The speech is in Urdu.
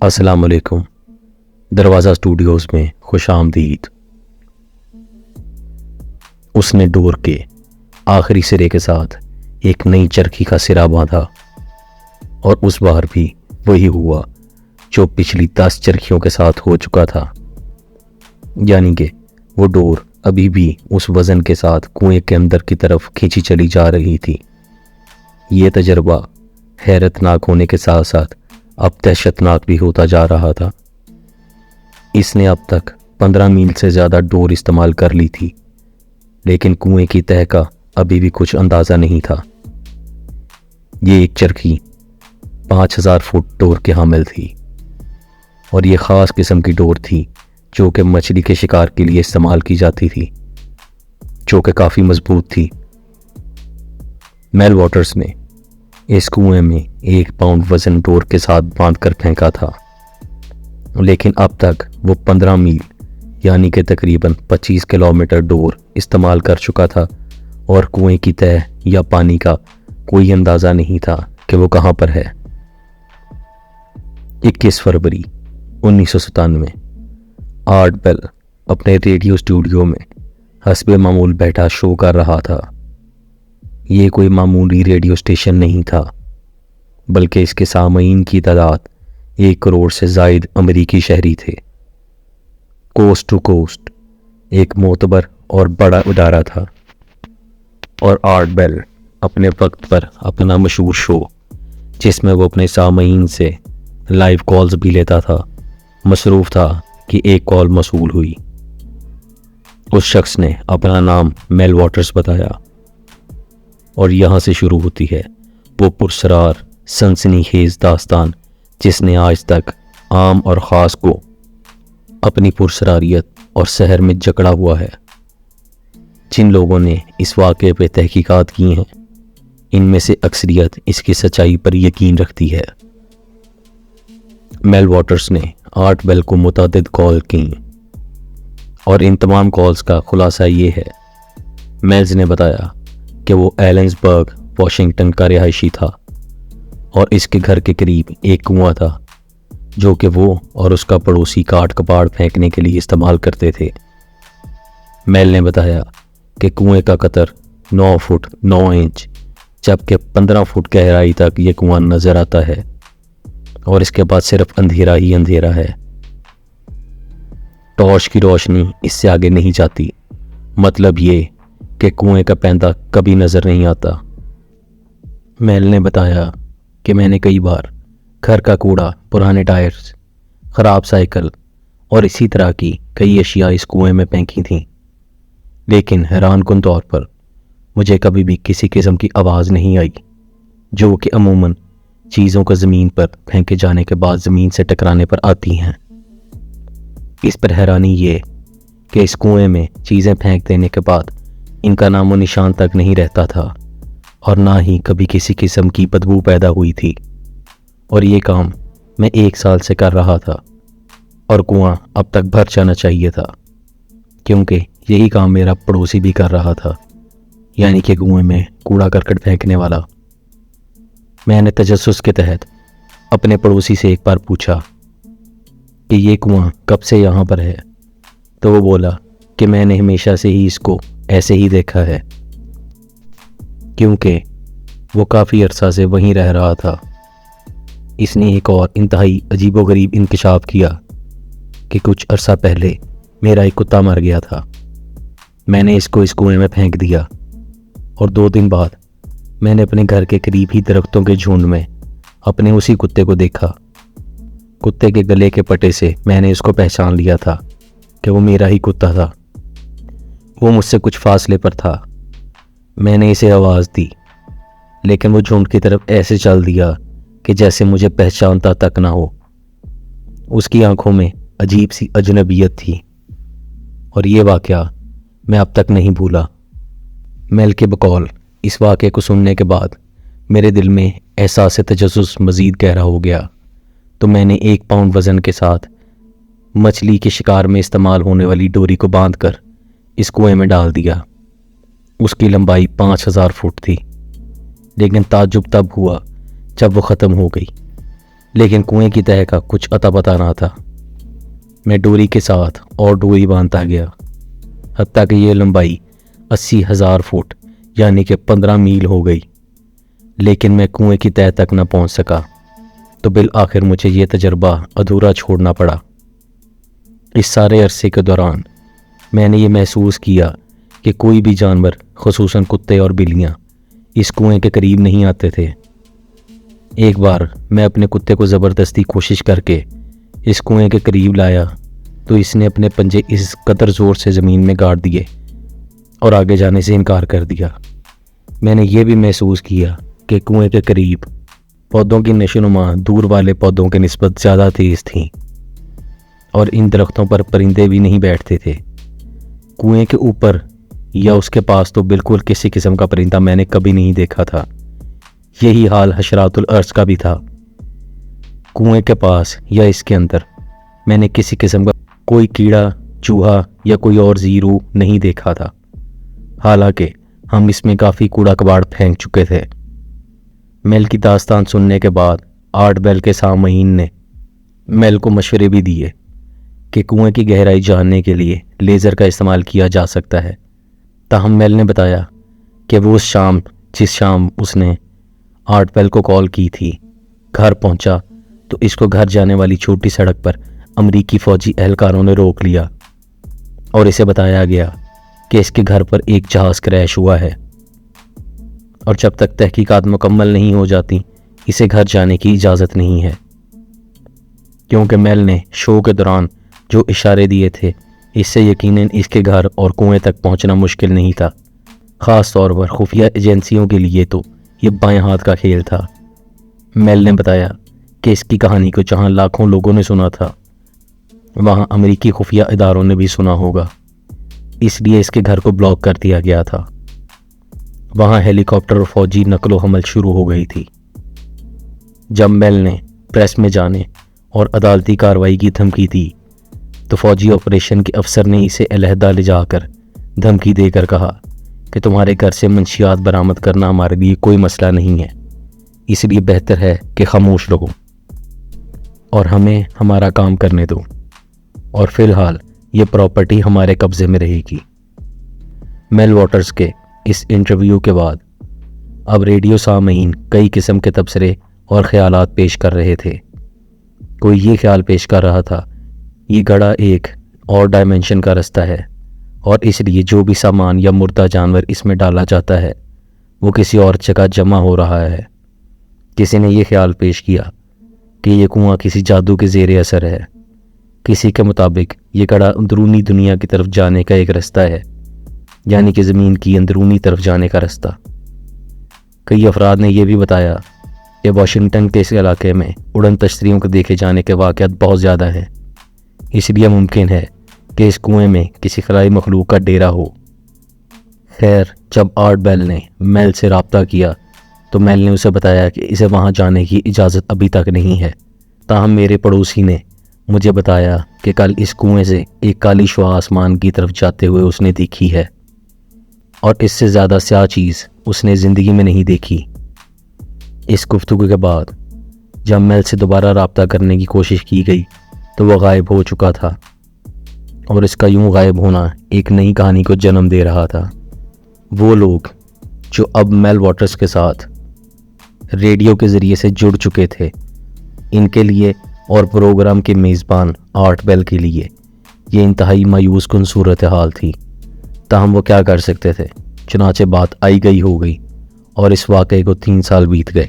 السلام علیکم۔ دروازہ اسٹوڈیوز میں خوش آمدید۔ اس نے ڈور کے آخری سرے کے ساتھ ایک نئی چرخی کا سرا باندھا اور اس بار بھی وہی ہوا جو پچھلی 10 چرخیوں کے ساتھ ہو چکا تھا، یعنی کہ وہ ڈور ابھی بھی اس وزن کے ساتھ کنویں کے اندر کی طرف کھینچی چلی جا رہی تھی۔ یہ تجربہ حیرت ناک ہونے کے ساتھ ساتھ اب دہشت ناک بھی ہوتا جا رہا تھا۔ اس نے اب تک 15 میل سے زیادہ ڈور استعمال کر لی تھی، لیکن کنویں کی تہہ کا ابھی بھی کچھ اندازہ نہیں تھا۔ یہ ایک چرخی 5000 فٹ ڈور کے حامل تھی، اور یہ خاص قسم کی ڈور تھی جو کہ مچھلی کے شکار کے لیے استعمال کی جاتی تھی، جو کہ کافی مضبوط تھی۔ میل واٹرز نے اس کنویں میں 1 پاؤنڈ وزن ڈور کے ساتھ باندھ کر پھینکا تھا، لیکن اب تک وہ 15 میل یعنی کہ تقریباً 25 کلومیٹر ڈور استعمال کر چکا تھا، اور کنویں کی تہہ یا پانی کا کوئی اندازہ نہیں تھا کہ وہ کہاں پر ہے۔ 21 فروری 1997 آرٹ بیل اپنے ریڈیو اسٹوڈیو میں حسب معمول بیٹھا شو کر رہا تھا۔ یہ کوئی معمولی ریڈیو اسٹیشن نہیں تھا، بلکہ اس کے سامعین کی تعداد 1 کروڑ سے زائد امریکی شہری تھے۔ کوسٹ ٹو کوسٹ ایک معتبر اور بڑا ادارہ تھا، اور آرٹ بیل اپنے وقت پر اپنا مشہور شو، جس میں وہ اپنے سامعین سے لائیو کالز بھی لیتا تھا، مصروف تھا کہ ایک کال موصول ہوئی۔ اس شخص نے اپنا نام میل واٹرز بتایا، اور یہاں سے شروع ہوتی ہے وہ پرسرار سنسنی خیز داستان جس نے آج تک عام اور خاص کو اپنی پرسراریت اور سحر میں جکڑا ہوا ہے۔ جن لوگوں نے اس واقعے پہ تحقیقات کی ہیں، ان میں سے اکثریت اس کی سچائی پر یقین رکھتی ہے۔ میل واٹرز نے آرٹ بیل کو متعدد کال کی، اور ان تمام کالز کا خلاصہ یہ ہے۔ میلز نے بتایا کہ وہ ایلنسبرگ واشنگٹن کا رہائشی تھا، اور اس کے گھر کے قریب ایک کنواں تھا جو کہ وہ اور اس کا پڑوسی کاٹ کپاڑ پھینکنے کے لیے استعمال کرتے تھے۔ میل نے بتایا کہ کنویں کا قطر 9 فٹ 9 انچ جبکہ 15 فٹ گہرائی تک یہ کنواں نظر آتا ہے، اور اس کے بعد صرف اندھیرا ہی اندھیرا ہے۔ ٹارچ کی روشنی اس سے آگے نہیں جاتی، مطلب یہ کہ کنویں کا پیندہ کبھی نظر نہیں آتا۔ میل نے بتایا کہ میں نے کئی بار گھر کا کوڑا، پرانے ٹائرز، خراب سائیکل اور اسی طرح کی کئی اشیاء اس کنویں میں پھینکی تھیں، لیکن حیران کن طور پر مجھے کبھی بھی کسی قسم کی آواز نہیں آئی، جو کہ عموماً چیزوں کو زمین پر پھینکے جانے کے بعد زمین سے ٹکرانے پر آتی ہیں۔ اس پر حیرانی یہ کہ اس کنویں میں چیزیں پھینک دینے کے بعد ان کا نام و نشان تک نہیں رہتا تھا، اور نہ ہی کبھی کسی قسم کی بدبو پیدا ہوئی تھی، اور یہ کام میں 1 سال سے کر رہا تھا، اور کنواں اب تک بھر جانا چاہیے تھا، کیونکہ یہی کام میرا پڑوسی بھی کر رہا تھا، یعنی کہ کنویں میں کوڑا کرکٹ پھینکنے والا۔ میں نے تجسس کے تحت اپنے پڑوسی سے ایک بار پوچھا کہ یہ کنواں کب سے یہاں پر ہے، تو وہ بولا کہ میں نے ہمیشہ سے ہی اس کو ایسے ہی دیکھا ہے، کیونکہ وہ کافی عرصہ سے وہیں رہ رہا تھا۔ اس نے ایک اور انتہائی عجیب و غریب انکشاف کیا کہ کچھ عرصہ پہلے میرا ایک کتا مر گیا تھا۔ میں نے اس کو اس کنویں میں پھینک دیا، اور 2 دن بعد میں نے اپنے گھر کے قریب ہی درختوں کے جھنڈ میں اپنے اسی کتے کو دیکھا۔ کتے کے گلے کے پٹے سے میں نے اس کو پہچان لیا تھا کہ وہ میرا ہی کتا تھا۔ وہ مجھ سے کچھ فاصلے پر تھا۔ میں نے اسے آواز دی، لیکن وہ جھنڈ کی طرف ایسے چل دیا کہ جیسے مجھے پہچانتا تک نہ ہو۔ اس کی آنکھوں میں عجیب سی اجنبیت تھی، اور یہ واقعہ میں اب تک نہیں بھولا۔ میل کے بقول اس واقعے کو سننے کے بعد میرے دل میں احساس تجسس مزید گہرا ہو گیا، تو میں نے 1 پاؤنڈ وزن کے ساتھ مچھلی کے شکار میں استعمال ہونے والی ڈوری کو باندھ کر اس کنویں میں ڈال دیا۔ اس کی لمبائی 5000 فٹ تھی، لیکن تعجب تب ہوا جب وہ ختم ہو گئی۔ لیکن کنویں کی تہہ کا کچھ اتا پتہ نہ تھا۔ میں ڈوری کے ساتھ اور ڈوری باندھتا گیا، حتیٰ کہ یہ لمبائی 80,000 فٹ یعنی کہ 15 میل ہو گئی، لیکن میں کنویں کی تہہ تک نہ پہنچ سکا۔ تو بالآخر مجھے یہ تجربہ ادھورا چھوڑنا پڑا۔ اس سارے عرصے کے دوران میں نے یہ محسوس کیا کہ کوئی بھی جانور، خصوصاً کتے اور بلیاں، اس کنویں کے قریب نہیں آتے تھے۔ ایک بار میں اپنے کتے کو زبردستی کوشش کر کے اس کنویں کے قریب لایا تو اس نے اپنے پنجے اس قدر زور سے زمین میں گاڑ دیے اور آگے جانے سے انکار کر دیا۔ میں نے یہ بھی محسوس کیا کہ کنویں کے قریب پودوں کی نشو و نما دور والے پودوں کے نسبت زیادہ تیز تھیں اور ان درختوں پر پرندے بھی نہیں بیٹھتے تھے۔ کنویں کے اوپر یا اس کے پاس تو بالکل کسی قسم کا پرندہ میں نے کبھی نہیں دیکھا تھا۔ یہی حال حشرات الارض کا بھی تھا۔ کنویں کے پاس یا اس کے اندر میں نے کسی قسم کا کوئی کیڑا، چوہا یا کوئی اور زیرو نہیں دیکھا تھا، حالانکہ ہم اس میں کافی کوڑا کباڑ پھینک چکے تھے۔ میل کی داستان سننے کے بعد 8 بیل کے سامعین نے میل کو مشورے بھی دیے کہ کنویں کی گہرائی جاننے کے لیے لیزر کا استعمال کیا جا سکتا ہے۔ تاہم میل نے بتایا کہ وہ جس شام اس نے 8 بیل کو کال کی تھی، گھر پہنچا تو اس کو گھر جانے والی چھوٹی سڑک پر امریکی فوجی اہلکاروں نے روک لیا اور اسے بتایا گیا کہ اس کے گھر پر ایک جہاز کریش ہوا ہے اور جب تک تحقیقات مکمل نہیں ہو جاتی اسے گھر جانے کی اجازت نہیں ہے۔ کیونکہ میل نے شو کے دوران جو اشارے دیے تھے، اس سے یقیناً اس کے گھر اور کنویں تک پہنچنا مشکل نہیں تھا۔ خاص طور پر خفیہ ایجنسیوں کے لیے تو یہ بائیں ہاتھ کا کھیل تھا۔ میل نے بتایا کہ اس کی کہانی کو جہاں لاکھوں لوگوں نے سنا تھا، وہاں امریکی خفیہ اداروں نے بھی سنا ہوگا، اس لیے اس کے گھر کو بلاک کر دیا گیا تھا۔ وہاں ہیلی کاپٹر اور فوجی نقل و حمل شروع ہو گئی تھی۔ جب میل نے پریس میں جانے اور عدالتی کارروائی کی دھمکی دی تو فوجی آپریشن کے افسر نے اسے علیحدہ لے جا کر دھمکی دے کر کہا کہ تمہارے گھر سے منشیات برآمد کرنا ہمارے لیے کوئی مسئلہ نہیں ہے، اس لیے بہتر ہے کہ خاموش رہو اور ہمیں ہمارا کام کرنے دو، اور فی الحال یہ پراپرٹی ہمارے قبضے میں رہے گی۔ میل واٹرز کے اس انٹرویو کے بعد اب ریڈیو سامعین کئی قسم کے تبصرے اور خیالات پیش کر رہے تھے۔ کوئی یہ خیال پیش کر رہا تھا یہ گڑھا ایک اور ڈائمنشن کا رستہ ہے اور اس لیے جو بھی سامان یا مردہ جانور اس میں ڈالا جاتا ہے وہ کسی اور جگہ جمع ہو رہا ہے۔ کسی نے یہ خیال پیش کیا کہ یہ کنواں کسی جادو کے زیر اثر ہے۔ کسی کے مطابق یہ گڑھا اندرونی دنیا کی طرف جانے کا ایک رستہ ہے، یعنی کہ زمین کی اندرونی طرف جانے کا رستہ۔ کئی افراد نے یہ بھی بتایا کہ واشنگٹن کے اس علاقے میں اڑن تشتریوں کو دیکھے جانے کے واقعات بہت زیادہ ہیں، اس لیے ممکن ہے کہ اس کنویں میں کسی خلائی مخلوق کا ڈیرا ہو۔ خیر، جب 8 بیل نے میل سے رابطہ کیا تو میل نے اسے بتایا کہ اسے وہاں جانے کی اجازت ابھی تک نہیں ہے۔ تاہم میرے پڑوسی نے مجھے بتایا کہ کل اس کنویں سے ایک کالی شعاع آسمان کی طرف جاتے ہوئے اس نے دیکھی ہے، اور اس سے زیادہ سیاہ چیز اس نے زندگی میں نہیں دیکھی۔ اس گفتگو کے بعد جب میل سے دوبارہ رابطہ کرنے کی کوشش کی گئی تو وہ غائب ہو چکا تھا، اور اس کا یوں غائب ہونا ایک نئی کہانی کو جنم دے رہا تھا۔ وہ لوگ جو اب میل واٹرز کے ساتھ ریڈیو کے ذریعے سے جڑ چکے تھے، ان کے لیے اور پروگرام کے میزبان 8 بیل کے لیے یہ انتہائی مایوس کن صورتحال تھی۔ تاہم وہ کیا کر سکتے تھے؟ چنانچہ بات آئی گئی ہو گئی اور اس واقعے کو 3 سال بیت گئے۔